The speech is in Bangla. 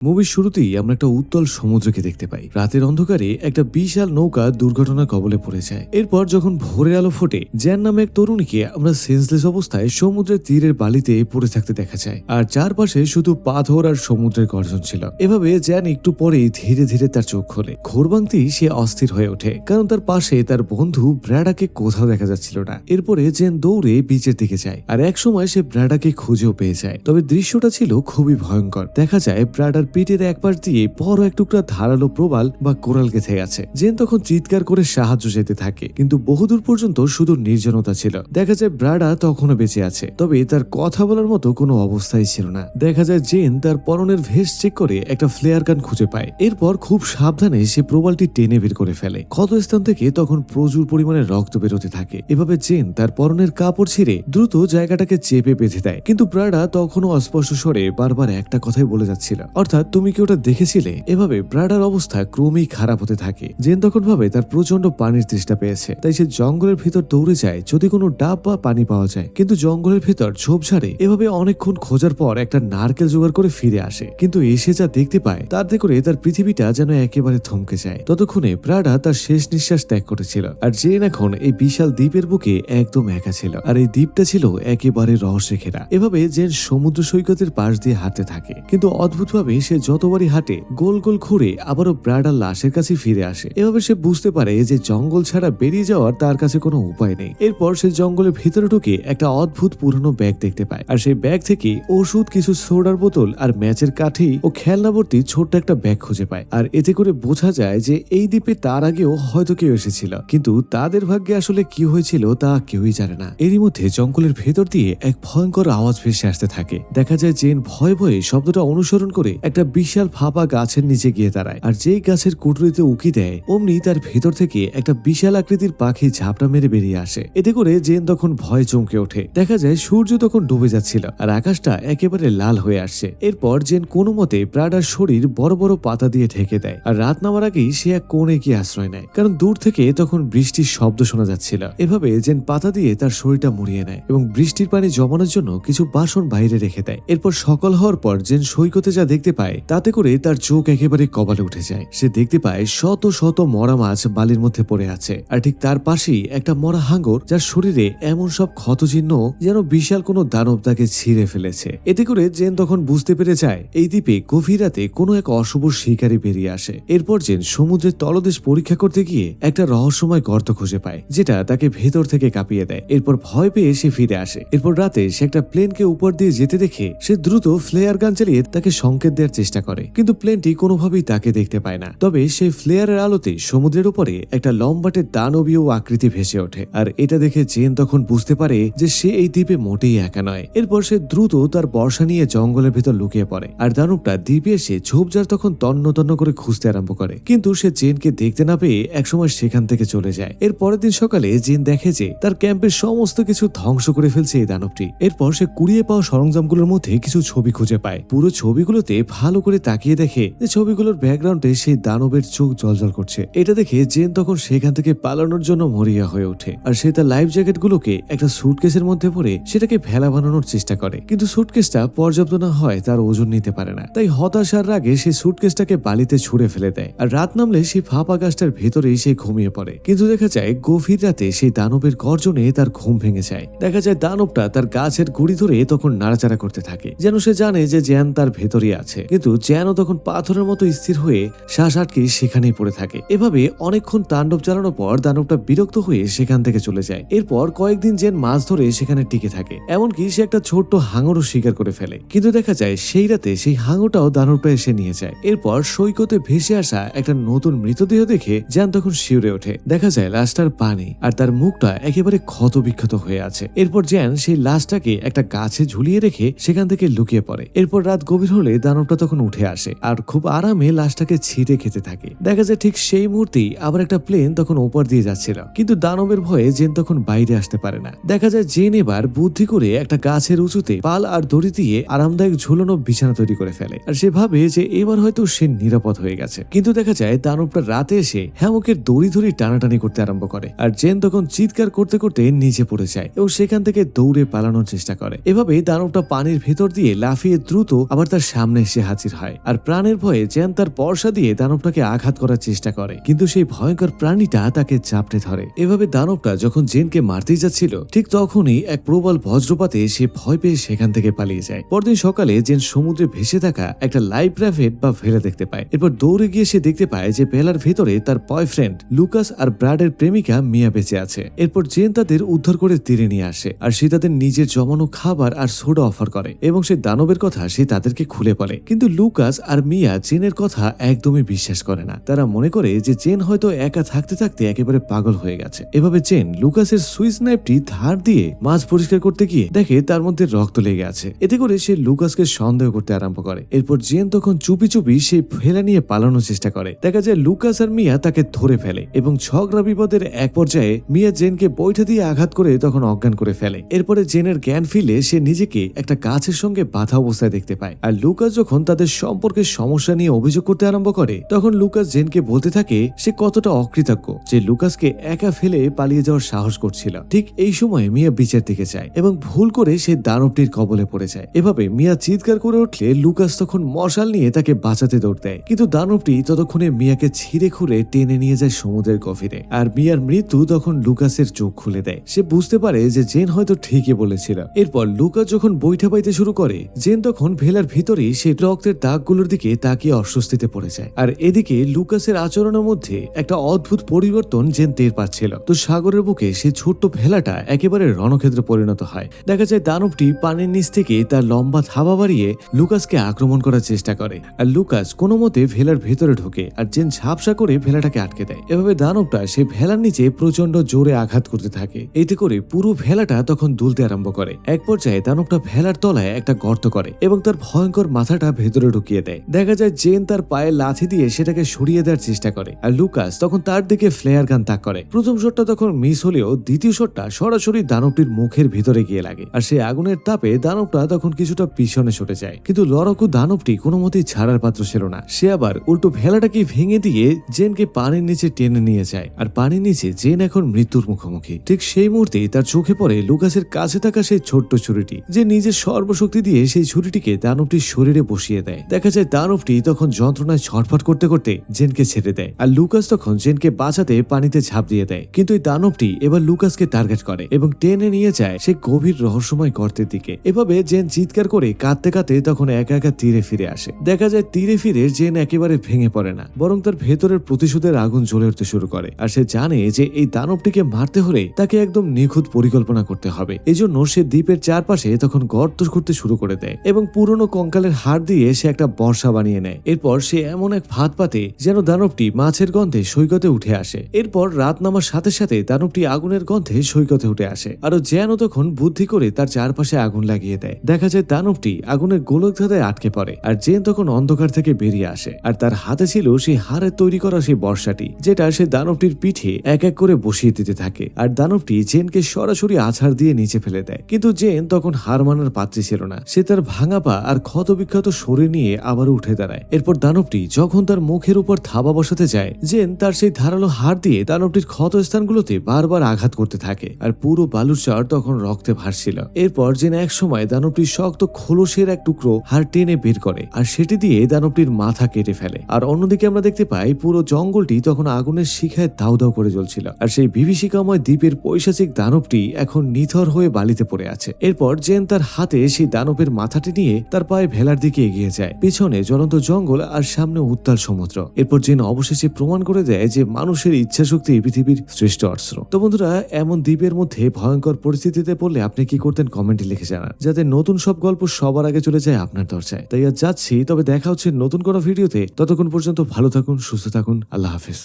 মুভির শুরুতেই আমরা একটা উত্তাল সমুদ্রকে দেখতে পাই। রাতের অন্ধকারে একটা বিশাল নৌকা দুর্ঘটনার কবলে পড়ে যায়। এরপর যখন ভোরের আলো ফোটে, জ্যান নামে এক তরুণীকে আমরা সেন্সলেস অবস্থায় সমুদ্রের তীরের বালিতে পড়ে থাকতে দেখা যায়, আর চারপাশে শুধু পাথর আর সমুদ্রের গর্জন ছিল। এভাবে জ্যান একটু পরেই ধীরে ধীরে তার চোখ খোলে। ঘোর ভাঙতেই সে অস্থির হয়ে ওঠে, কারণ তার পাশে তার বন্ধু ব্র্যাডাকে কোথাও দেখা যাচ্ছিল না। এরপরে জ্যান দৌড়ে বিচের দিকে যায়, আর এক সময় সে ব্র্যাডাকে খুঁজেও পেয়ে যায়। তবে দৃশ্যটা ছিল খুবই ভয়ঙ্কর। দেখা যায় ব্র্যাডার পিঠের এক পাশ দিয়ে বড় এক টুকরা ধারালো প্রবাল বা কোরাল গেঁথে গেছে। জেন তখন চিৎকার করে সাহায্য যেতে থাকে, কিন্তু বহুদূর পর্যন্ত শুধু নির্জনতা ছিল। দেখা যায় ব্র্যাডা তখনও বেঁচে আছে, তবে তার কথা বলার মতো কোনো অবস্থাই ছিল না। দেখা যায় জেন তার পরনের ভেস্ট চেক করে একটা ফ্লেয়ার গান খুঁজে পায়। এরপর খুব সাবধানে সে প্রবালটি টেনে বের করে ফেলে। ক্ষত স্থান থেকে তখন প্রচুর পরিমাণে রক্ত বেরোতে থাকে। এভাবে জেন তার পরনের কাপড় ছিঁড়ে দ্রুত জায়গাটাকে চেপে বেঁধে দেয়, কিন্তু ব্র্যাডা তখনও অস্পষ্ট স্বরে বারবার একটা কথাই বলে যাচ্ছিল, অর্থাৎ তুমি কি ওটা দেখেছিলে? এভাবে ব্র্যাডার অবস্থা ক্রমেই খারাপ হতে থাকে। জেন তখন ভাবে তার প্রচন্ড পানির তৃষ্ণা পেয়েছে, তাই সে জঙ্গলের ভিতর দৌড়ে যায় যদি কোনো ডাব বা পানি পাওয়া যায়, কিন্তু জঙ্গলের ভিতর ঝোপঝাড়ে। এভাবে অনেকক্ষণ খোঁজার পর একটা নারকেল জোগাড় করে ফিরে আসে, কিন্তু এসে যা দেখতে পায় তাতে করে তার পৃথিবীটা যেন একেবারে থমকে যায়। ততক্ষণে ব্র্যাডা তার শেষ নিঃশ্বাস ত্যাগ করেছিল, আর জেন এখন এই বিশাল দ্বীপের বুকে একদম একা ছিল, আর এই দ্বীপটা ছিল একেবারে রহস্যে ঘেরা। এভাবে জেন সমুদ্র সৈকতের পাশ দিয়ে হাঁটতে থাকে, কিন্তু অদ্ভুতভাবে সে যতবারই হাঁটে গোল গোল ঘুরে আবারও ব্র্যাডার লাশের কাছে ফিরে আসে। এভাবে সে বুঝতে পারে যে জঙ্গল ছাড়া বেরিয়ে যাওয়ার তার কাছে কোনো উপায় নেই। এরপর সে জঙ্গলের ভিতরে ঢুকে একটা অদ্ভুত পুরনো ব্যাগ দেখতে পায়, আর সেই ব্যাগ থেকে ওষুধ, কিছু সোডার বোতল আর ম্যাচের কাঠি ও খেলনা ভর্তি ছোট্ট একটা ব্যাগ খুঁজে পায়। আর এতে করে বোঝা যায় যে এই দ্বীপে তার আগেও হয়তো কেউ এসেছিল, কিন্তু তাদের ভাগ্যে আসলে কি হয়েছিল তা কেউই জানে না। এরই মধ্যে জঙ্গলের ভেতর দিয়ে এক ভয়ঙ্কর আওয়াজ ভেসে আসতে থাকে। দেখা যায় জেন ভয়ে ভয়ে শব্দটা অনুসরণ করে একটা বিশাল ফাঁপা গাছের নিচে গিয়ে দাঁড়ায়, আর যেই গাছের কুটুরিতে উকি দেয় অমনি তার ভেতর থেকে একটা বিশাল আকৃতির পাখি ঝাপটা মেরে বেরিয়ে আসে। এতে করে জেন তখন ভয়ে চমকে ওঠে। দেখা যায় সূর্য তখন ডুবে যাচ্ছিল, আর আকাশটা একেবারে লাল হয়ে আসছে। এরপর জেন কোনো মতে ব্র্যাডার শরীর বড় বড় পাতা দিয়ে ঢেকে দেয়, আর রাত নামার আগেই সে এক কোণে গিয়ে আশ্রয় নেয়, কারণ দূর থেকে তখন বৃষ্টির শব্দ শোনা যাচ্ছিল। এভাবে জেন পাতা দিয়ে তার শরীরটা মুড়িয়ে নেয় এবং বৃষ্টির পানি জমানোর জন্য কিছু বাসন বাইরে রেখে দেয়। এরপর সকাল হওয়ার পর জেন সৈকতে যা দেখতে পায় তাতে করে তার চোখ একেবারে কপালে উঠে যায়। সে দেখতে পায় শত শত মরা মাছ বালির মধ্যে পড়ে আছে, আর ঠিক তার পাশেই একটা মরা হাঙ্গর, যার শরীরে এমন সব ক্ষত চিহ্ন যেন বিশাল কোনো দানব তাকে ছিঁড়ে ফেলেছে। এতে করে জেন তখন বুঝতে পেরে যায় এই দ্বীপে গভীর রাতে কোনো এক অশুভ শিকারী বেরিয়ে আসে। এরপর জেন সমুদ্রের তলদেশ পরীক্ষা করতে গিয়ে একটা রহস্যময় গর্ত খুঁজে পায়, যেটা তাকে ভেতর থেকে কাঁপিয়ে দেয়। এরপর ভয় পেয়ে সে ফিরে আসে। এরপর রাতে সে একটা প্লেনকে উপর দিয়ে যেতে দেখে সে দ্রুত ফ্লেয়ার গান চালিয়ে তাকে সংকেত দেওয়ার চেষ্টা করে, কিন্তু প্লেনটি কোনোভাবেই তাকে দেখতে পায় না। তবে সেই ফ্লেয়ারের আলোতে সমুদ্রের উপরে একটা লম্বাটে দানবীয় আকৃতি ভেসে ওঠে, আর এটা দেখে জেন তখন বুঝতে পারে যে সে এই দ্বীপে মোটেই একা নয়। এরপর সে দ্রুত তার বর্ষা নিয়ে জঙ্গলের ভিতর লুকিয়ে পড়ে, আর দানবটা দ্বীপে এসে ঝোপঝাড় তখন তন্ন তন্ন করে খুঁজতে আরম্ভ করে, কিন্তু সে জেনকে দেখতে না পেয়ে একসময় সেখান থেকে চলে যায়। এর পরের দিন সকালে জেন দেখে যে তার ক্যাম্পের সমস্ত কিছু ধ্বংস করে ফেলছে এই দানবটি। এরপর সে কুড়িয়ে পাওয়া সরঞ্জামগুলোর মধ্যে কিছু ছবি খুঁজে পায়। পুরো ছবিগুলোতে ভালো করে তাকিয়ে দেখে যে ছবিগুলোর ব্যাকগ্রাউন্ডে সেই দানবের চোখ জ্বলজ্বল করছে। এটা দেখে জেন তখন সেখান থেকে পালানোর জন্য মরিয়া হয়ে ওঠে, আর সে তার লাইফ জ্যাকেটগুলোকে একটা সুটকেসের মধ্যে ভরে সেটাকে ভেলা বানানোর চেষ্টা করে, কিন্তু সুটকেসটা পর্যাপ্ত না হয় তার ওজন নিতে পারে না। তাই হতাশার রাগে সে সুটকেসটাকে বালিতে ছুঁড়ে ফেলে দেয়, আর রাত নামলে সেই ফাঁপা গাছটার ভেতরেই সে ঘুমিয়ে পড়ে। কিন্তু দেখা যায় গভীর রাতে সেই দানবের গর্জনে তার ঘুম ভেঙে যায়। দেখা যায় দানবটা তার গাছের গুড়ি ধরে তখন নাড়াচাড়া করতে থাকে, যেন সে জানে যে জ্যান তার ভেতরই আছে, কিন্তু জ্যানও তখন পাথরের মতো স্থির হয়ে শ্বাস আটকে সেখানেই পড়ে থাকে। এভাবে অনেকক্ষণ তাণ্ডব চালানোর পর দানবটা বিরক্ত হয়ে সেখান থেকে চলে যায়। এরপর কয়েকদিন জেন মাছ ধরে সেখানে টিকে থাকে, এমনকি সে একটা ছোট্ট হাঙরও শিকার করে ফেলে, কিন্তু দেখা যায় সেই রাতে সেই হাঙরটাও দানবটা এসে নিয়ে যায়। এরপর সৈকতে ভেসে আসা একটা নতুন মৃতদেহ দেখে জ্যান তখন শিউরে ওঠে। দেখা যায় লাশটার পানি আর তার মুখটা একেবারে ক্ষত বিক্ষত হয়ে আছে। এরপর জ্যান সেই লাশটাকে একটা গাছে ঝুলিয়ে রেখে সেখান থেকে লুকিয়ে পড়ে। এরপর রাত গভীর হলে দানবটা তখন উঠে আসে আর খুব আরামে লাশটাকে ছিঁড়ে খেতে থাকে। দেখা যায় ঠিক সেই মুহূর্তেই আবার একটা প্লেন তখন ওপর দিয়ে যাচ্ছিল, কিন্তু দানবের ভয়ে জেন তখন বাইরে আসতে পারে না। দেখা যায় জেন এবার বুদ্ধি করে একটা গাছের উঁচুতে পাল আর দড়ি দিয়ে আরামদায়ক ঝুলানো বিছানা তৈরি করে ফেলে, আর সে ভাবে যে এবার হয়তো সে নিরাপদ হয়ে গেছে। কিন্তু দেখা যায় দানবটা রাতে এসে হ্যামকের দড়ি ধরে টানাটানি করতে আরম্ভ করে, আর জেন তখন চিৎকার করতে করতে নিচে পড়ে যায় এবং সেখান থেকে দৌড়ে পালানোর চেষ্টা করে। এভাবে দানবটা পানির ভেতর দিয়ে লাফিয়ে দ্রুত আবার তার সামনে এসে হাজির হয়। আর প্রাণের ভয়ে জেন তার বর্শা দিয়ে দানবটাকে আঘাত করার চেষ্টা করে, কিন্তু সেই ভয়ঙ্কর প্রাণীটা তাকে চাপড়ে ধরে। এভাবে দানবটা যখন জেনকে মারতেই যাচ্ছিল, ঠিক তখনই এক প্রবল বজ্রপাতে সে ভয় পেয়ে সেখান থেকে পালিয়ে যায়। পরদিন সকালে জেন সমুদ্রে ভেসে থাকা একটা লাইফ র্যাফট বা ভেলা দেখতে পায়। এরপর দৌড়ে গিয়ে সে দেখতে পায় যে ভেলার ভেতরে তার বয়ফ্রেন্ড লুকাস আর ব্রাডের প্রেমিকা মিয়া বেঁচে আছে। এরপর জেন তাদের উদ্ধার করে তীরে নিয়ে আসে, আর সে তাদের নিজের জমানো খাবার আর সোডা অফার করে এবং সে দানবের কথা সে তাদেরকে খুলে বলে। কিন্তু লুকাস আর মিয়া জেনের কথা একদমই বিশ্বাস করে না। তারা মনে করে যে জেন হয়তো একা থাকতে থাকতে একেবারে পাগল হয়ে গেছে। এভাবে জেন লুকাসের সুইস নাইফটি ধার দিয়ে মাছ পরিষ্কার করতে গিয়ে দেখে তার মধ্যে রক্ত লেগে আছে। এতে করে সে লুকাসকে সন্দেহ করতে আরম্ভ করে। এরপর জেন তখন চুপি চুপি সেই ভেলা নিয়ে পালানোর চেষ্টা করে। দেখা যায় লুকাস আর মিয়া তাকে ধরে ফেলে এবং ঝগড়া বিপদের এক পর্যায়ে মিয়া জেনকে বৈঠা দিয়ে আঘাত করে তখন অজ্ঞান করে ফেলে। এরপরে জেনের জ্ঞান ফিরলে সে নিজেকে একটা গাছের সঙ্গে বাঁধা অবস্থায় দেখতে পায়। আর লুকাস যখন তাদের সম্পর্কের সমস্যা নিয়ে অভিযোগ করতে আরম্ভ করে, তখন লুকাস জেনকে বলতে থাকে সে কতটা অকৃতজ্ঞ যে লুকাসকে একা ফেলে পালিয়ে যাওয়ার সাহস করছিল। ঠিক এই সময় মিয়া বিচের দিকে যায় এবং ভুল করে সে দানবটির কবলে পড়ে যায়। এভাবে মিয়া চিৎকার করে উঠলে লুকাস তখন মশাল নিয়ে তাকে বাঁচাতে দৌড় দেয়, কিন্তু দানবটি ততক্ষণে মিয়াকে ছিঁড়ে খুঁড়ে টেনে নিয়ে যায় সমুদ্রের গভীরে। আর মিয়ার মৃত্যু তখন লুকাসের চোখ খুলে দেয়। সে বুঝতে পারে যে জেন হয়তো ঠিকই বলেছিল। এরপর লুকাস যখন বৈঠা পাইতে শুরু করে, জেন তখন ভেলার ভিতরেই সেই রক্তের দাগগুলোর দিকে তাকিয়ে অস্বস্তিতে পড়ে যায়। আর এদিকে লুকাসের আচরণের মধ্যে একটা অদ্ভুত পরিবর্তন জেন টের পাচ্ছিল। তো সাগরের বুকে সেই ছোট্ট ভেলাটা একেবারে রণক্ষেত্রে পরিণত হয়। দেখা যায় দানবটি পানির নিচ থেকে তার লম্বা থাবা বাড়িয়ে লুকাসকে আক্রমণ করার চেষ্টা করে। আর লুকাস কোনো মতে ভেলার ভেতরে ঢোকে, আর জেন ঝাপসা করে ভেলাটাকে আটকে দেয়। এভাবে দানবটা সেই ভেলার নিচে প্রচন্ড জোরে আঘাত করতে থাকে। এতে করে পুরো ভেলাটা তখন দুলতে আরম্ভ করে। এক পর্যায়ে দানবটা ভেলার তলায় একটা গর্ত করে এবং তার ভয়ঙ্কর মাথাটা ভেতরে ঢুকিয়ে দেয়। দেখা যায় জেন তার পায়ে লাথি দিয়ে সেটাকে সরিয়ে দেওয়ার চেষ্টা করে, আর লুকাস তখন তার দিকে ফ্লেয়ার গান তাক করে। প্রথম শটটা তখন মিস হলেও দ্বিতীয় শটটা সরাসরি দানবটির মুখের ভিতরে গিয়ে লাগে, আর সেই আগুনের তাপে দানবটা তখন কিছুটা পিছনে সরে যায়। কিন্তু লড়াকু দানবটি কোনো মতেই ছাড়ার পাত্র ছিল না। সে আবার উল্টো ভেলাটাকে ভেঙে দিয়ে জেনকে পানির নিচে টেনে নিয়ে যায়। আর পানির নিচে জেন এখন মৃত্যুর মুখোমুখি। ঠিক সেই মুহূর্তেই তার চোখে পড়ে লুকাসের কাছে থাকা সেই ছোট্ট ছুরিটি, যে নিজের সর্বশক্তি দিয়ে সেই ছুরিটিকে দানবটির শরীরে বসিয়ে দেয়। দেখা যায় দানবটি তখন যন্ত্রণায় ছটফট করতে করতে জেনকে ছেড়ে দেয়, আর লুকাস তখন জেনকে বাঁচাতে পানিতে ঝাঁপ দিয়ে দেয়। কিন্তু এই দানবটি এবার লুকাসকে টার্গেট করে এবং টেনে নিয়ে যায় সেই গভীর রহস্যময় গর্তের দিকে। এভাবে জেন চিৎকার করে কাঁদতে কাঁদতে তখন একা একা তীরে ফিরে আসে। দেখা যায় তীরে ফিরে জেন একেবারে ভেঙে পড়ে না, বরং তার ভেতরের প্রতিশোধের আগুন জ্বলে উঠতে শুরু করে। আর সে জানে যে এই দানবটিকে মারতে হলে তাকে একদম নিখুঁত পরিকল্পনা করতে হবে। এজন্য সে দ্বীপের চারপাশে তখন গর্ত করতে শুরু করে দেয় এবং পুরনো কঙ্কালের হাড় দিয়ে সে একটা বর্ষা বানিয়ে নেয়। এরপর সে এমন এক ফাঁদ পাতে যেন দানবটি মাছের গন্ধে সৈকতে উঠে আসে। এরপর রাত নামার সাথে সাথে দানবটি আগুনের গন্ধে সৈকতে উঠে আসে, আরো যেন তখন বুদ্ধি করে তার চারপাশে আগুন লাগিয়ে দেয়। দেখা যায় দানবটি আগুনের গোলক ধাঁধায় আটকে পড়ে, আর জেন তখন অন্ধকার থেকে বেরিয়ে আসে। আর তার হাতে ছিল সেই হাড়ের তৈরি করা সেই বর্ষাটি, যেটা সে দানবটির পিঠে এক এক করে বসিয়ে দিতে থাকে। আর দানবটি জেনকে সরাসরি আছাড় দিয়ে নিচে ফেলে দেয়। কিন্তু জেন তখন হার মানার পাত্রী ছিল না। সে তার ভাঙা পা আর ক্ষত বিক্ষত শরীর নিয়ে আবারও উঠে দাঁড়ায়। এরপর দানবটি যখন তার মুখের উপর থাবা বসাতে যায়, জেন তার সেই ধারালো হাড় দিয়ে দানবটির ক্ষত স্থানগুলোতে বারবার আঘাত করতে থাকে, আর পুরো বালুর চর তখন রক্তে ভাসছিল। এরপর জেন এক সময় দানবটির শক্ত খোলসের এক টুকরো হাড় টেনে বের করে, আর সেটি দিয়ে দানবটির মাথা কেটে ফেলে। আর অন্যদিকে আমরা দেখতে পাই পুরো জঙ্গলটি তখন আগুনের শিখায় দাউ দাউ করে জ্বলছিল, আর সেই বিভীষিকাময় দ্বীপের পৈশাচিক দানবটি এখন নিথর হয়ে বালিতে পড়ে আছে। এরপর জেন তার হাতে সেই দানবের মাথাটি নিয়ে তার পায়ে ভেলার দিকে এগিয়ে যায়। পিছনে জ্বলন্ত জঙ্গল আর সামনে উত্তাল সমুদ্র। এরপর জেন অবশেষে প্রমাণ করে দেয় যে মানুষের ইচ্ছা শক্তি পৃথিবীর শ্রেষ্ঠ অস্ত্র। তো বন্ধুরা, এমন দ্বীপের মধ্যে ভয়ঙ্কর পরিস্থিতিতে পড়লে আপনি কি করতেন কমেন্টে লিখে জানান, যাতে নতুন সব গল্প সবার আগে চলে যায় আপনার দরজায়। তাই আজ যাচ্ছি, তবে দেখা হচ্ছে নতুন কোনো ভিডিওতে। ততক্ষণ পর্যন্ত ভালো থাকুন, সুস্থ থাকুন, আল্লাহ হাফেজ।